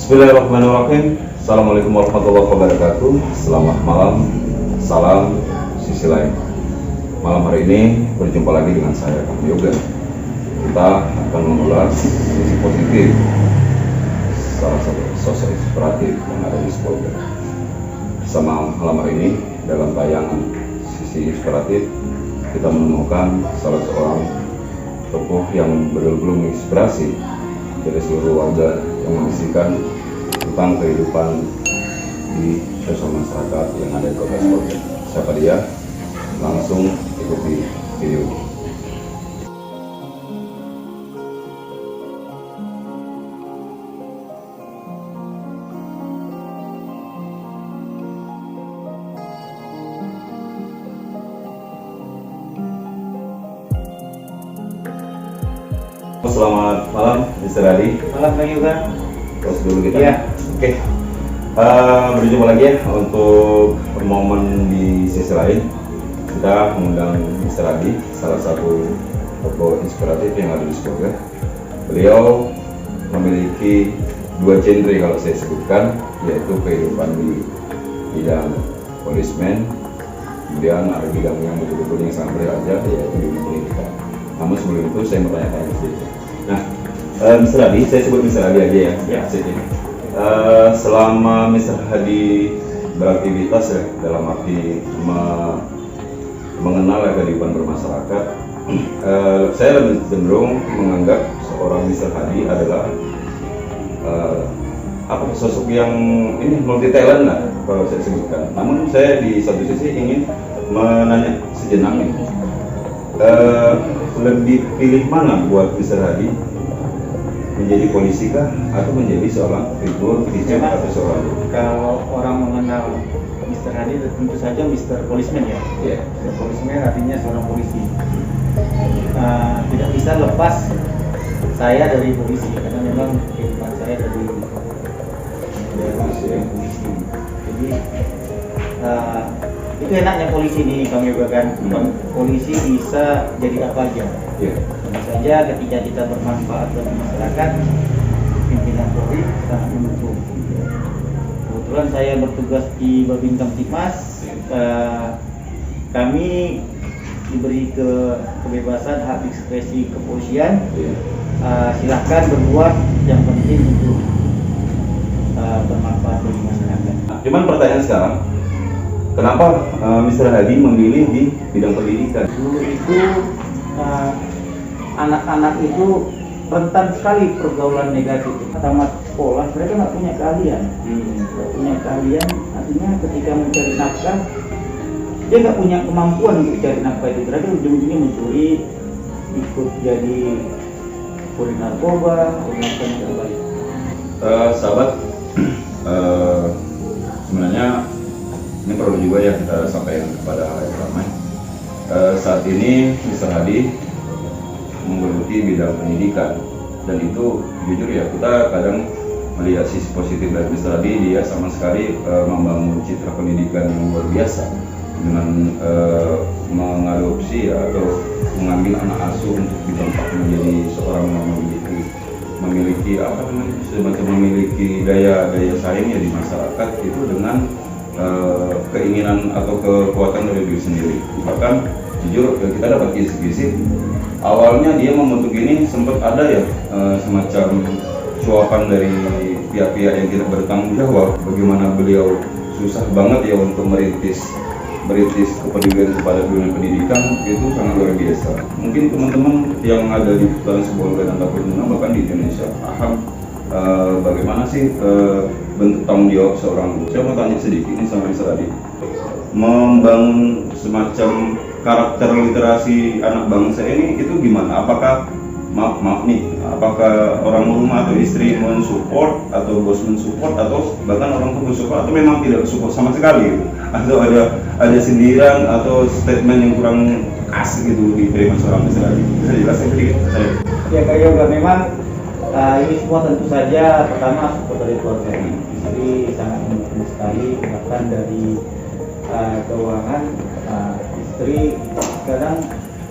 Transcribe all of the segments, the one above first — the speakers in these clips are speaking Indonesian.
Bismillahirrahmanirrahim. Assalamualaikum warahmatullahi wabarakatuh. Selamat malam. Salam sisi lain. Malam hari ini berjumpa lagi dengan saya, Kang Yoga. Kita akan mengulas sisi positif salah satu sosok inspiratif yang ada di Spolder. Bersama malam hari ini dalam tayangan sisi inspiratif, kita menemukan salah seorang tokoh yang betul-betul menginspirasi dari seluruh warga yang membisikkan tentang kehidupan di sosial masyarakat yang ada di Kota Spolder. Siapa dia? Langsung ikuti video ini. Selamat malam, Mr. Adi. Malam Kang Yoga. Terus dulu kita. Ya. Oke. Berjumpa lagi ya untuk momen di sisi lain. Kita mengundang Mr. Adi, salah satu tokoh inspiratif yang ada di Spolder. Beliau memiliki dua genre kalau saya sebutkan, yaitu kehidupan di bidang polismen, kemudian ada bidang yang betul-betul yang sangat berharga, yaitu di pendidikan. Namun sebelum itu saya mau tanya-tanya sedikit. Nah, Mr. Adi, saya sebut Mr. Adi aja ya. Ya. Selama Mr. Adi beraktivitas ya, dalam arti mengenal kehidupan bermasyarakat, saya lebih cenderung menganggap seorang Mr. Adi adalah sosok yang ini multi talent lah kalau saya sebutkan. Namun saya di satu sisi ingin menanya sejenak nih. Lebih pilih mana buat Mr. Hadi, menjadi polisi kah atau menjadi seorang figur teacher atau seorang? Kalau orang mengenal Mr. Hadi tentu saja Mr. Policeman ya. Yeah. Mr. Policeman artinya seorang polisi. Tidak bisa lepas saya dari polisi karena memang kehidupan saya dari polisi. Jadi itu enaknya polisi ini Kang Yoga kan. Polisi bisa jadi apa aja. Tentu saja ketika kita bermanfaat bagi masyarakat, pimpinan Polri sangat mendukung. Kebetulan saya bertugas di Babin Kamtipmas. Kami diberi kebebasan hak ekspresi kepolisian. Silahkan berbuat, yang penting untuk bermanfaat bagi masyarakat. Cuman pertanyaan sekarang, kenapa Mr. Hadi memilih di bidang pendidikan? Dulu itu anak-anak itu rentan sekali pergaulan negatif. Tamat sekolah mereka nggak punya keahlian. Nggak punya keahlian, artinya ketika mencari nafkah dia nggak punya kemampuan untuk cari nafkah itu. Mereka ujung-ujungnya mencuri, ikut jadi kurir narkoba, melakukan yang baik. Sahabat, sebenarnya ini perlu juga ya kita sampaikan kepada halayak ramai. Saat ini Mr. Hadi menggeluti bidang pendidikan, dan itu jujur ya, kita kadang melihat sisi positif dari Mr. Hadi. Dia sama sekali membangun citra pendidikan yang luar biasa dengan mengadopsi atau mengambil anak asuh untuk ditempat menjadi seorang yang memiliki semacam memiliki daya saing ya di masyarakat itu dengan keinginan atau kekuatan dari diri sendiri. Bahkan jujur kita dapat kisih-kisih awalnya dia membentuk ini sempat ada ya semacam suapan dari pihak-pihak yang tidak bertanggung jawab, bagaimana beliau susah banget ya untuk merintis kepedulian kepada dunia pendidikan. Itu sangat luar biasa. Mungkin teman-teman yang ada di dalam sebuah dan bahkan di Indonesia paham bagaimana sih bentuk tanggung jawab seorang guru. Saya mau tanya sedikit ini sama Mr. Adi, membangun semacam karakter literasi anak bangsa ini itu gimana? Apakah maaf nih, apakah orang rumah atau istri mensupport atau bos mensupport atau bahkan orang tua mensupport atau memang tidak support sama sekali gitu? Atau ada sindiran atau statement yang kurang khas gitu diterima seorang Mr. Adi? Bisa dijelaskan sedikit? Ya Kak Yoga, memang ini semua tentu saja pertama support dari keluarga. Istri sangat mendukung sekali, bahkan dari keuangan istri sekarang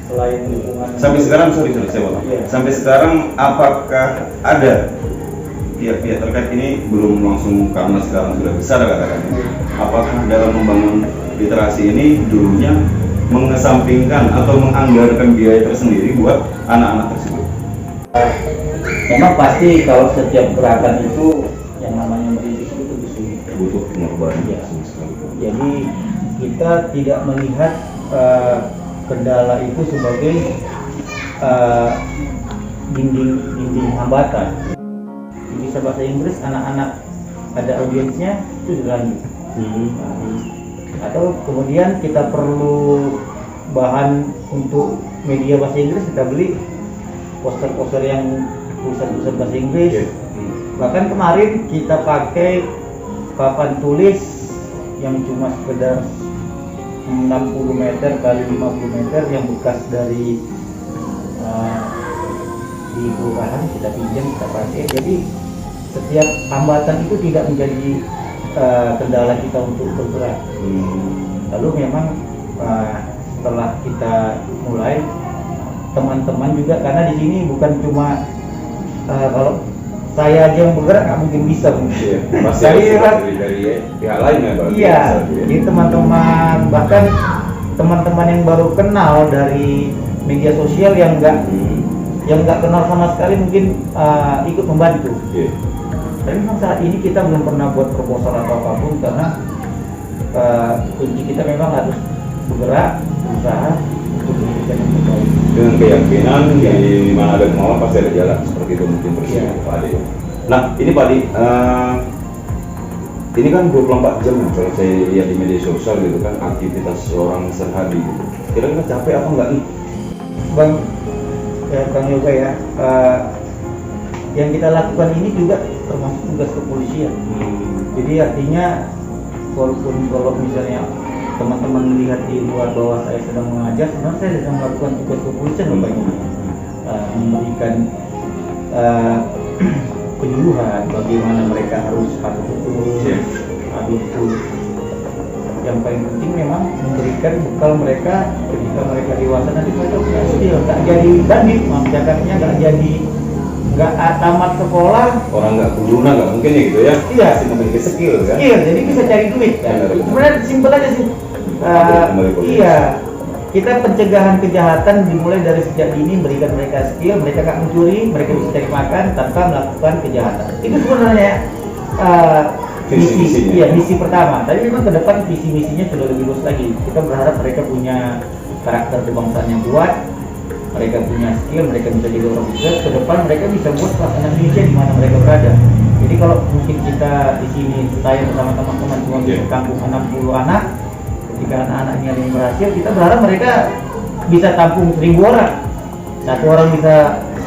selain dukungan sampai sekarang saya potong. Yeah. Sampai sekarang apakah ada pihak-pihak terkait ini belum langsung, karena sekarang sudah besar katakan, apakah dalam membangun literasi ini dulunya mengesampingkan atau menganggarkan biaya tersendiri buat anak-anak tersebut? Memang pasti kalau setiap gerakan itu yang namanya merintis itu sulit, Butuh pengorbanan Ya. sama sekali. jadi kita tidak melihat kendala itu sebagai dinding hambatan. Bisa bahasa Inggris, anak-anak ada audiensnya itu dilanjut. Atau kemudian kita perlu bahan untuk media bahasa Inggris, kita beli poster-poster yang tulisan-tulisan bahasa Inggris. Bahkan kemarin kita pakai papan tulis yang cuma sekedar 60 meter kali 50 meter yang bekas dari di kelurahan, kita pinjam, kita pakai. Jadi setiap hambatan itu tidak menjadi kendala kita untuk bergerak. Lalu memang setelah kita mulai, teman-teman juga, karena di sini bukan cuma kalau saya aja yang bergerak nggak mungkin bisa. Pasti dari pihak lain ya, Pak? Iya, jadi teman-teman, bahkan teman-teman yang baru kenal dari media sosial yang nggak kenal sama sekali mungkin ikut membantu. Tapi memang saat ini kita belum pernah buat proposal atau apapun, karena kunci kita memang harus bergerak, berusaha untuk memberikan yang terbaik. Dengan keyakinan di mana ada kemauan pasti ada jalan, seperti itu mungkin persis Pak Ade. Nah ini Pak Ade, ini kan 24 jam ya, kalau saya lihat di media sosial gitu kan, aktivitas seorang sehari gitu. Kira-kira capek apa enggak nih? Bang Yoga ya, yang kita lakukan ini juga termasuk tugas kepolisian. Jadi artinya walaupun kalau misalnya teman-teman melihat di luar bahwa saya sedang mengajar, sebenarnya saya sedang melakukan tugas kepolisian bagaimana memberikan penyuluhan bagaimana mereka harus betul. Yang paling penting memang memberikan bekal mereka ketika mereka dewasa, nanti mereka punya skill, nggak jadi bandit, cakapnya nggak tamat sekolah, Orang nggak guruna nggak mungkin ya gitu ya? Iya. Masih memiliki skill kan? Iya, jadi bisa cari duit kan. Sebenarnya simpel aja sih. Iya, kita pencegahan kejahatan dimulai dari sejak dini, berikan mereka skill, mereka nggak mencuri, mereka bisa cari makan tanpa melakukan kejahatan. Itu sebenarnya misi pertama. Tapi memang ke depan visi misinya sudah lebih luas lagi. Kita berharap mereka punya karakter kebangsaan yang kuat, mereka punya skill, mereka bisa jadi orang sukses. Ke depan mereka bisa buat pelaksanaan Indonesia di mana mereka berada. Jadi kalau mungkin kita di sini, saya bersama teman-teman cuma bisa tampung 60 anak, ketika anak-anak ini ada yang berhasil, kita berharap mereka bisa tampung 1000 orang. Satu orang bisa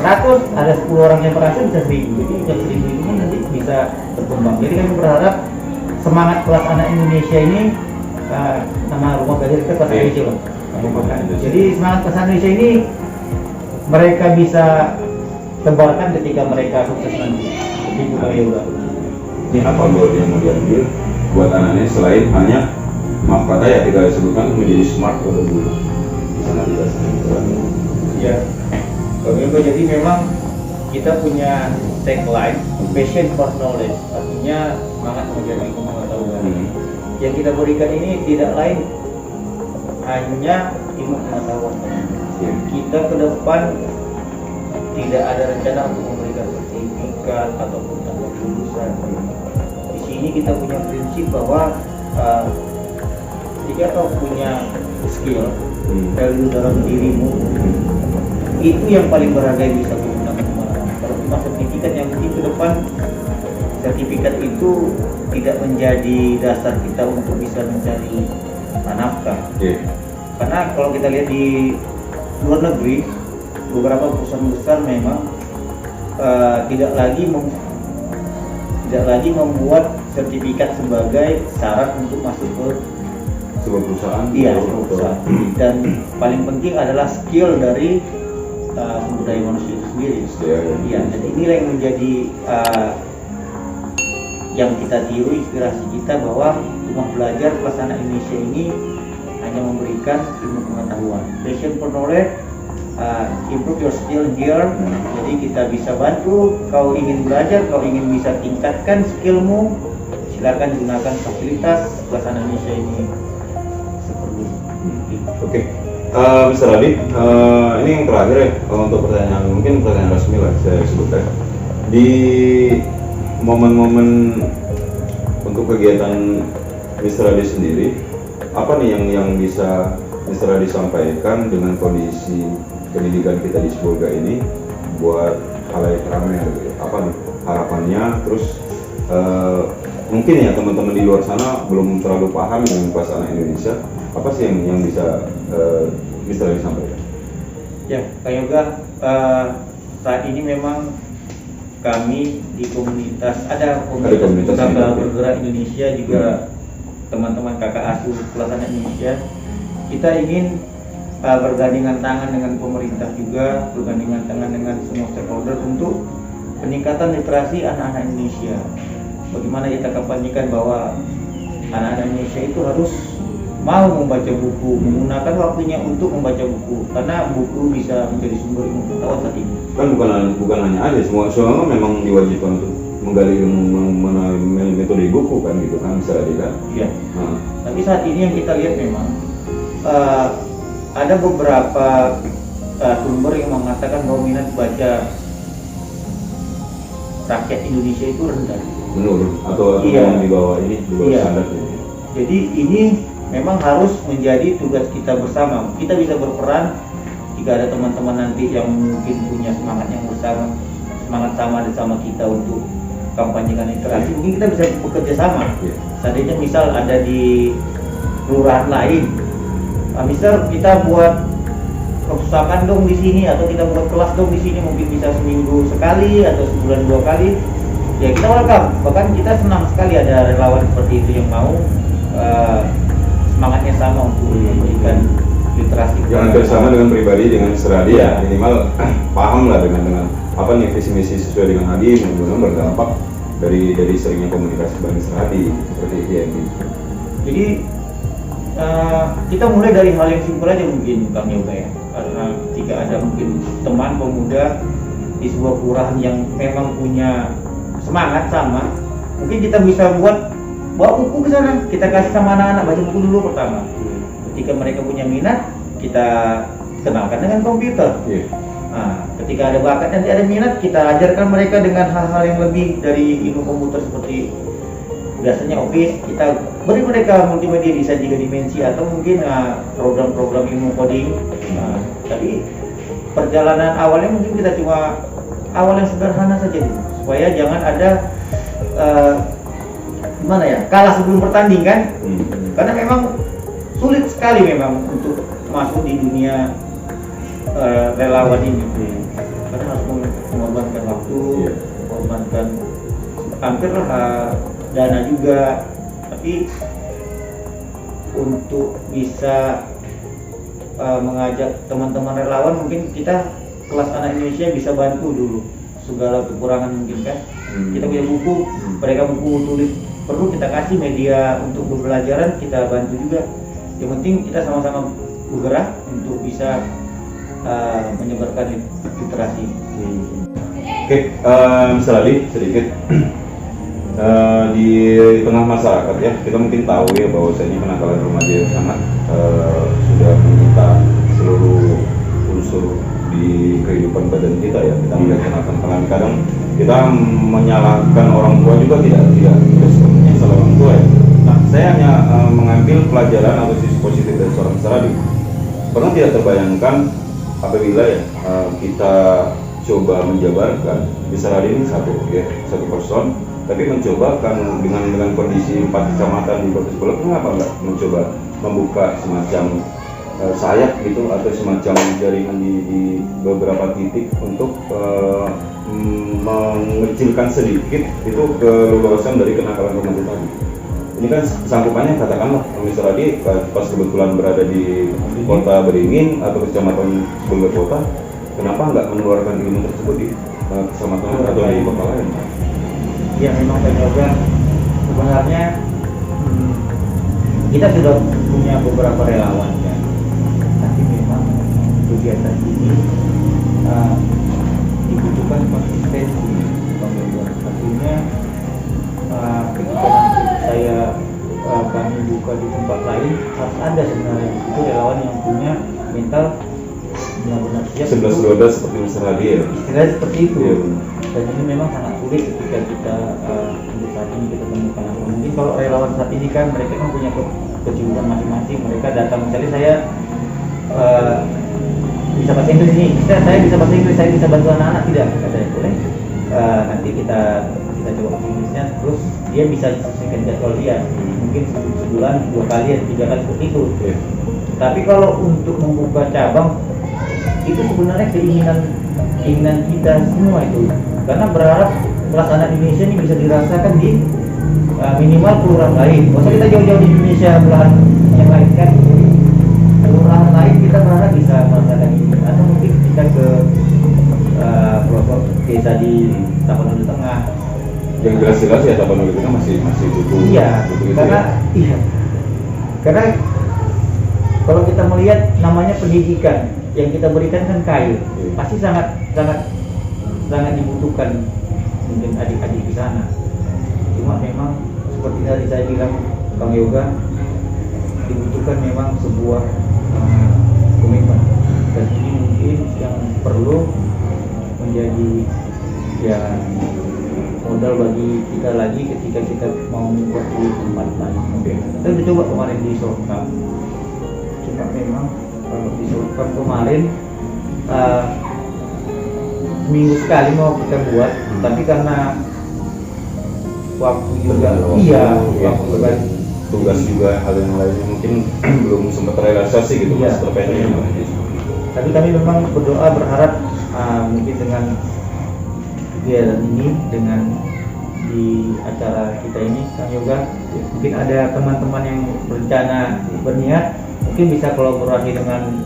100, ada 10 orang yang berhasil bisa 1000. Jadi yang 1000 itu pun nanti bisa berkembang. Jadi kami berharap semangat kelas anak Indonesia ini, nama rumah belajar kita kelas Indonesia loh. Jadi semangat kelas Indonesia ini mereka bisa tebarkan ketika mereka sukses nanti. Seperti itu Pak Yoga. Ini apa goal yang mau diambil buat anaknya selain hanya, maaf kata ya, tidak disebutkan menjadi smart atau dulu di sana tidak sana. Ya, Pak Yoga, jadi memang kita punya tagline passion for knowledge, artinya semangat menjadi ilmu pengetahuan. Yang kita berikan ini tidak lain hanya ilmu pengetahuan. Kita ke depan tidak ada rencana untuk memberikan sertifikat ataupun tanda lulusan. Di sini kita punya prinsip bahwa jika kau punya skill, value dalam dirimu, itu yang paling berharga yang bisa digunakan kemana-mana. Kalau cuma sertifikat, yang mungkin ke depan sertifikat itu tidak menjadi dasar kita untuk bisa mencari nafkah. Karena kalau kita lihat di luar negeri, beberapa perusahaan besar memang tidak lagi membuat sertifikat sebagai syarat untuk masuk ke sebuah perusahaan. Iya, sebuah perusahaan. Dan paling penting adalah skill dari sumber daya manusia itu sendiri. Iya, dan inilah yang menjadi yang kita tiru, inspirasi kita, bahwa rumah belajar kelas anak Indonesia ini hanya memberikan ilmu pengetahuan. Passion for knowledge improve your skill here. Jadi kita bisa bantu. Kau ingin belajar, kau ingin bisa tingkatkan skillmu, silakan gunakan fasilitas Kelas Anak Indonesia ini seperti mungkin. Oke. Mr. Adi, ini yang terakhir ya untuk pertanyaan, mungkin pertanyaan resmi lah saya sebutkan. Di momen-momen untuk kegiatan Mr. Adi sendiri, apa nih yang bisa Mr. Adi sampaikan dengan kondisi pendidikan kita di Sibolga ini buat halayak ramai gitu? Apa nih harapannya? Terus mungkin ya teman-teman di luar sana belum terlalu paham dengan Kelas Anak Indonesia. Apa sih yang bisa Mr. Adi sampaikan? Ya, Kak Yoga, saat ini memang kami di komunitas ada komunitas Kakak Bergerak Indonesia juga teman-teman kakak asuh Kelas Anak Indonesia. Kita ingin bergandengan tangan dengan pemerintah juga, bergandengan tangan dengan semua stakeholder untuk peningkatan literasi anak-anak Indonesia. Bagaimana kita kampanyekan bahwa anak-anak Indonesia itu harus mau membaca buku, menggunakan waktunya untuk membaca buku, karena buku bisa menjadi sumber ilmu pengetahuan saat ini. Kan bukan hanya aja, semua memang diwajibkan untuk menggali ilmu mengenai metode buku kan gitu kan, bisa Adi kan? Iya. Tapi saat ini yang kita lihat memang ada beberapa sumber yang mengatakan bahwa minat baca rakyat Indonesia itu rendah. Menurun atau di bawah standar ini. Jadi ini memang harus menjadi tugas kita bersama. Kita bisa berperan jika ada teman-teman nanti yang mungkin punya semangat yang bersama, semangat sama sama kita untuk kampanyekan literasi. Mungkin kita bisa bekerja sama. Seandainya misal ada di kelurahan lain, misal kita buat perpustakaan dong di sini, atau kita buat kelas dong di sini, mungkin bisa seminggu sekali atau sebulan 2 kali. Ya kita welcome. Bahkan kita senang sekali ada relawan seperti itu yang mau semangatnya sama untuk memberikan literasi. Yang hampir sama dengan pribadi dengan Mr. Adi ya, minimal paham lah dengan apa nih visi misi sesuai dengan Adi, mudah-mudahan berdampak dari seringnya komunikasi dengan Mr. Adi seperti itu ya. Jadi kita mulai dari hal yang simpel aja mungkin Kang Yoga ya, karena jika ada mungkin teman pemuda di sebuah kelurahan yang memang punya semangat sama, mungkin kita bisa bawa buku ke sana, kita kasih sama anak-anak baca buku dulu pertama. Ketika mereka punya minat, kita kenalkan dengan komputer. Nah, ketika ada bakat nanti ada minat, kita ajarkan mereka dengan hal-hal yang lebih dari ilmu komputer seperti biasanya Office. Kita beri mereka multimedia desain 3 dimensi atau mungkin program-program ilmu coding. Tapi perjalanan awalnya mungkin kita cuma awal yang sederhana saja dulu, supaya jangan ada gimana ya, kalah sebelum bertanding kan. Karena memang sulit sekali memang untuk masuk di dunia relawan ini, karena harus mengorbankan waktu, mengorbankan hampir dana juga. Tapi untuk bisa mengajak teman-teman relawan, mungkin kita Kelas Anak Indonesia bisa bantu dulu segala kekurangan mungkin kan. Kita punya buku, mereka buku tulis perlu kita kasih media untuk pembelajaran, kita bantu juga. Yang penting kita sama-sama bergerak untuk bisa menyebarkan literasi. Oke, Mr. Adi sedikit di tengah masyarakat ya, kita mungkin tahu ya bahwasanya kenakalan remaja sangat sudah menyita seluruh unsur di kehidupan badan kita ya. Kita melihat kenakalan, kadang kita menyalahkan orang tua juga tidak sepenuhnya salah orang tua ya. Nah, saya hanya mengambil pelajaran atau sisi positif dari seorang Mr. Adi. Pernah tidak terbayangkan apabila ya kita coba menjabarkan Mr. Adi ini satu person, tapi mencoba kan dengan kondisi 4 kecamatan di Kota Sibolga, kenapa enggak mencoba membuka semacam sayap gitu atau semacam jaringan di beberapa titik untuk mengecilkan sedikit itu keluasan dari kenakalan remaja tadi. Ini kan sangkupannya katakanlah Mr. Adi pas kebetulan berada di Kota Beringin atau kecamatan Sibolga Kota, kenapa nggak menularkan ilmu tersebut di kecamatan atau di kota lain? Ya memang juga sebenarnya kita sudah punya beberapa relawan ya, tapi memang kegiatan ini dibutuhkan konsistensi. Artinya ketika nanti kami buka di tempat lain, harus ada sebenarnya itu relawan yang punya mental benar-benar siap. 11 roda seperti Mr. Hadi ya? Istilahnya seperti itu. Iya. Dan ini memang sangat sulit ketika kita untuk saat ini kita temukan. Mungkin kalau relawan saat ini kan mereka kan punya kesibukan masing-masing. Mereka datang, misalnya saya bisa bahasa Inggris nih, saya bisa bahasa Inggris, saya bisa bantu anak-anak, tidak ada yang boleh. Nanti kita coba bahasa Inggrisnya, terus dia bisa sesuaikan jadwal dia, mungkin sebulan 2 kali atau 3 kali seperti itu. Iya. Tapi kalau untuk membuka cabang itu sebenarnya keinginan kita semua itu, karena berharap pelaksanaan Indonesia ini bisa dirasakan di minimal kelurahan lain. Maksudnya kita jauh-jauh di Indonesia, belahan yang lain kan, kelurahan lain kita berharap bisa merasakan ini, atau mungkin kita ke pelosok desa di Tapanuli Tengah. Yang jelas-jelas ya Tapanuli Tengah masih butuh. Iya, butuh karena itu ya? karena kalau kita melihat namanya pendidikan yang kita berikan kan kayu, pasti sangat dibutuhkan mungkin adik-adik di sana. Cuma memang seperti tadi saya bilang, Bang Yoga, dibutuhkan memang sebuah komitmen, dan ini mungkin yang perlu menjadi ya modal bagi kita lagi ketika kita mau membuat di tempat lain. Kita udah coba kemarin di Sorkam, cuma memang di Sorkam kemarin seminggu sekali mau kita buat, tapi karena waktu juga waktu juga tugas juga, hal yang lainnya mungkin belum sempat terrealisasi gitu, Iya. Mas terpengen. Tapi kami memang berdoa berharap mungkin dengan kegiatan ini, dengan di acara kita ini, Kang Yoga, mungkin ada teman-teman yang berencana berniat, mungkin bisa kolaborasi dengan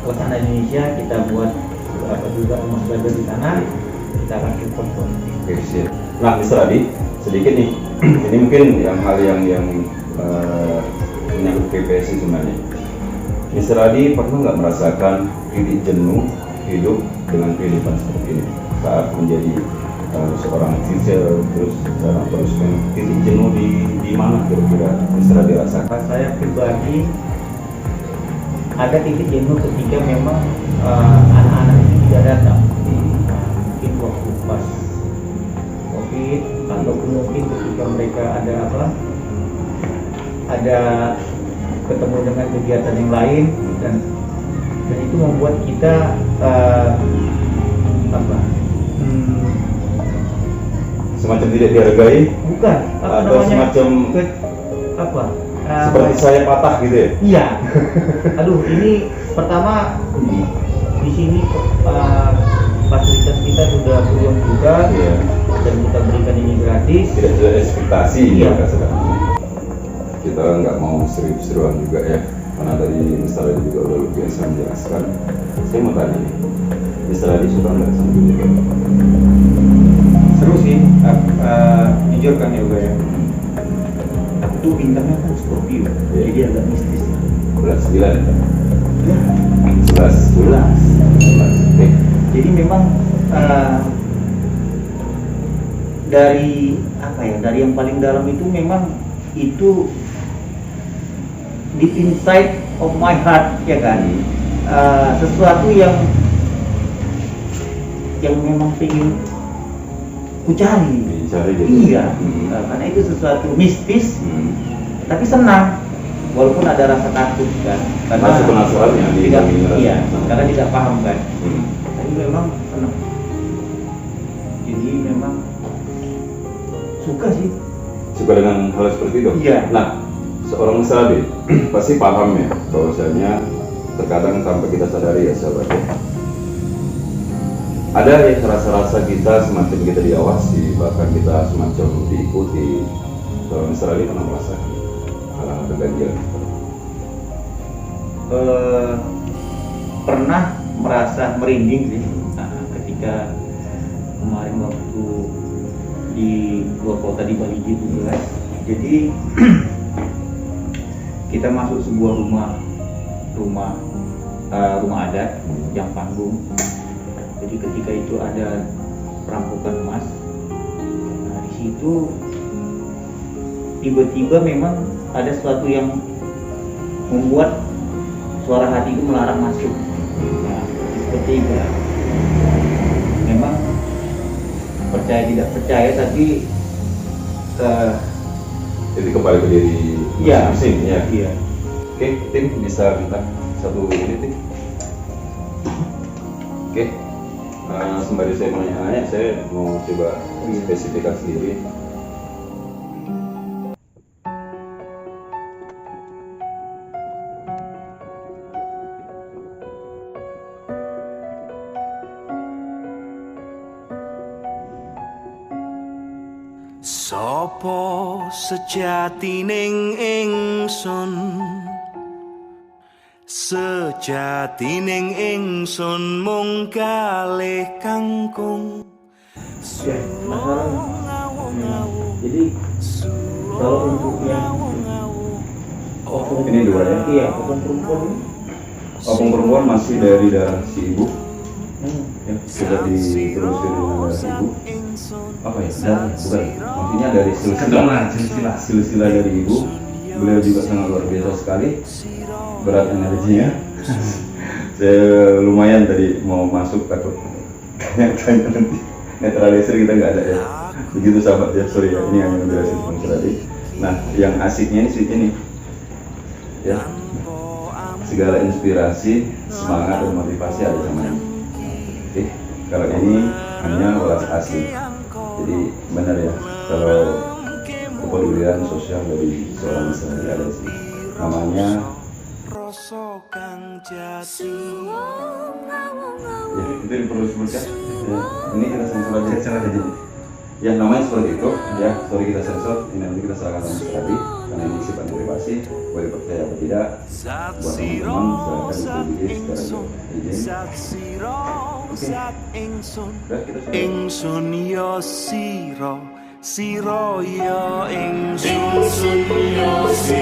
Pelaksanaan Indonesia, kita buat juga rumah belajar di sana, kita akan support. Oke, siap. Nah, Mr. Adi, sedikit nih, ini mungkin hal yang menyangkut PPSI sebenarnya. Mr. Adi pernah nggak merasakan titik jenuh hidup dengan kehidupan seperti ini saat menjadi seorang teacher, terus seorang teruskan, titik jenuh di mana kira-kira Mr. Adi rasakan? Saya pribadi ada titik jenuh ketika memang anak-anak ini tidak datang. Mungkin waktu pas COVID, atau mungkin ketika mereka ada ketemu dengan kegiatan yang lain, dan itu membuat kita Semacam tidak dihargai? Bukan, Atau semacam seperti saya patah gitu ya? Iya. Aduh, ini pertama di sini fasilitas kita sudah puluhan juta, Iya. dan kita berikan ini gratis. Tidak sesuai ekspektasi. Iya. Kita nggak mau seru-seruan juga ya, karena tadi Mr. Adi juga udah biasa menjelaskan. Saya mau tanya nih, Mr. Adi suka nggak sama juga? Seru sih, jujur kan Yoga ya. Aku tuh bintangnya kan Scorpio, jadi agak mistis. 9. Ya, 11. Oke. jadi memang dari yang paling dalam itu memang itu deep inside of my heart, ya kan, sesuatu yang memang pengen ku cari. Dicari gitu. Iya, karena itu sesuatu mistis, tapi senang, walaupun ada rasa takut kan, karena Rasa penasarannya tidak, di iya, karena tidak paham kan, Hmm. tapi memang senang. Jadi memang suka sih. Suka dengan hal seperti itu? Iya. Nah, seorang Mr. pasti paham ya bahwasanya terkadang tanpa kita sadari ya sahabat ya, ada ya rasa-rasa kita semacam kita diawasi, bahkan kita semacam diikuti. Seorang Mr. pernah merasakan hal-hal keganjilan? Pernah merasa merinding sih ketika kemarin waktu di luar kota di Bali gitu guys. Jadi kita masuk sebuah rumah rumah adat yang panggung. Jadi ketika itu ada perampokan emas, nah di situ tiba-tiba memang ada sesuatu yang membuat suara hati itu melarang masuk. Nah, seperti itu ya. Memang percaya tidak percaya, tapi Jadi kembali ke diri iya, masing-masing ya. iya. Oke, tim bisa minta satu ini tim. Oke, sembari saya mau nanya, saya mau coba spesifikasi sendiri. Sopo sejatining ingsun, sejatining ingsun mung kalih kangkung. Ya, masalah. Jadi kalau untuk yang opung Ini dua ya? Iya, opung perempuan ini. Opung perempuan masih dari darah si ibu, ya, sudah ditelusuri dengan darah ibu. Apa ya? Darah, bukan. Maksudnya dari silsilah dari ibu. Beliau juga sangat luar biasa sekali, berat energinya. Saya lumayan tadi mau masuk takut tanya nanti netralisir kita nggak ada ya. Begitu sahabat ya, sorry ya, ini hanya menjelaskan fungsi tadi. Nah, yang asiknya ini ya, segala inspirasi, semangat dan motivasi ada sama ini. Oke, kalau ini hanya welas asli. Jadi benar ya, kalau kepedulian sosial dari seorang istri ada sih. Namanya Rasa kang jati. ya, itu perlu sebutkan. Ya, ini kita sensor aja. Ya, namanya seperti itu. Ya, sorry kita sensor. Ini nanti kita serahkan sama tadi karena ini sifat privasi. Boleh percaya atau tidak. Buat teman-teman silakan ditulis secara izin. Zat ingsun, Udah, kita sudah. ingsun yo sira, sira yo ingsun, ingsun yo sira.